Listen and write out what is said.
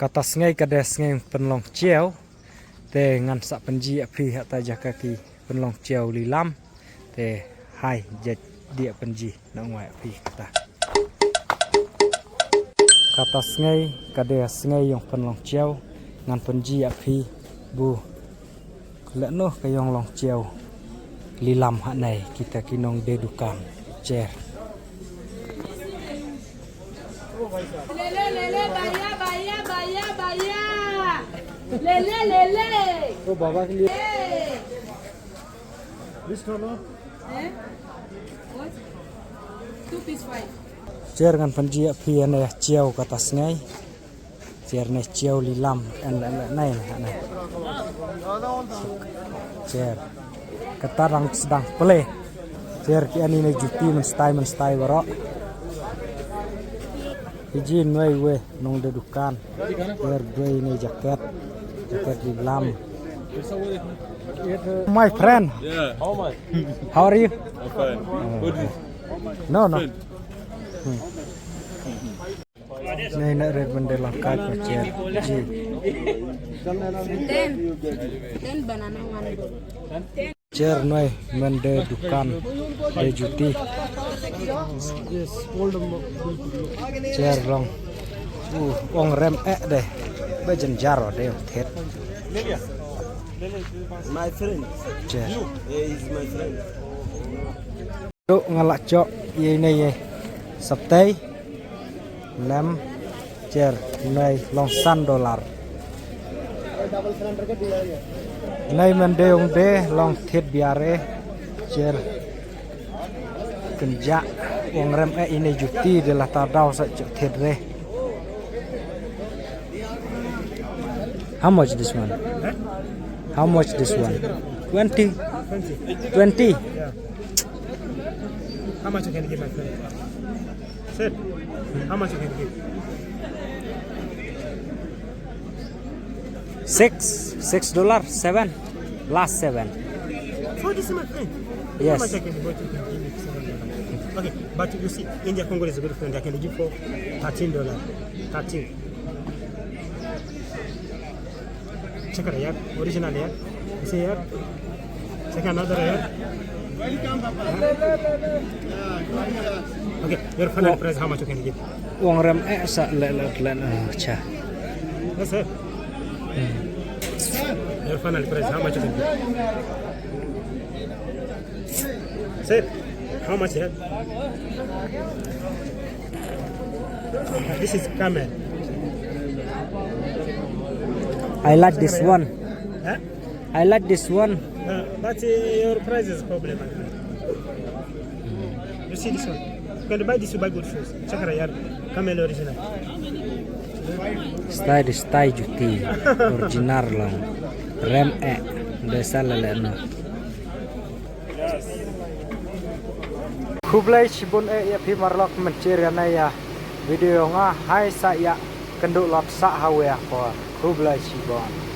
kata sengai kades sengai penlong ciao te ngan sak penji api hak tajah kaki penlong ciao lilam te hai dia penji nak ngoi api kata sengai kades sengai yang penlong ciao ngan penji api bu lekno kayong long ciao lilam hak nai kita kinong dedukan cer Lele, baya. Lele. oh baba ke lihat This one, What? 2 piece 5. cer ngan penji api ane ciao kata sengai cer ne ciao lilam en nai nai cer ketarang sedang play cer ki ani ne juti men stay warok izin noi we nong dedukan cer doi ne jaket lilam. My friend, Yeah. How much? how are you? I'm fine. What is No. Này nè red bende langkai ko cer ji. Then banana one. Cer noi mende dukan de juti. Cer long. Ong rem deh. Bejen jaro deh thet. My friend, Cer. he is my friend. Duk ngalak cok ye ne ye. Sabtai. Lem cer noi long $100. Nay mende ong de long thet biare cer kenjak wong rem ini juti de la tadau sa cok thet re. How much this one? How much this one? 20. 20. How much you can give my friend? Said, how much you can give? $6, 7, last 7. For this my friend. Yes. How much I can give? You can give me $7. Okay, but you see, India Congo is a good friend. I can give for $13. 13. Check it out, original here. You see here? Check another here. Okay, your final price, how much you can give? Wong rem sa le cha. Yes, sir. Your final price, how much you can give? Sir, how much here? This is camel. I like this one. Huh? I like this one. But your price is problem. You see this one? You can buy this, you buy good shoes. Check it out. Camel original. Stay juti. Original lang. Rem desa lele no. Kublai cibun ya pi marlok menciri na ya video nga hai sa ya kenduk lot sa hawe ko kublai cibun.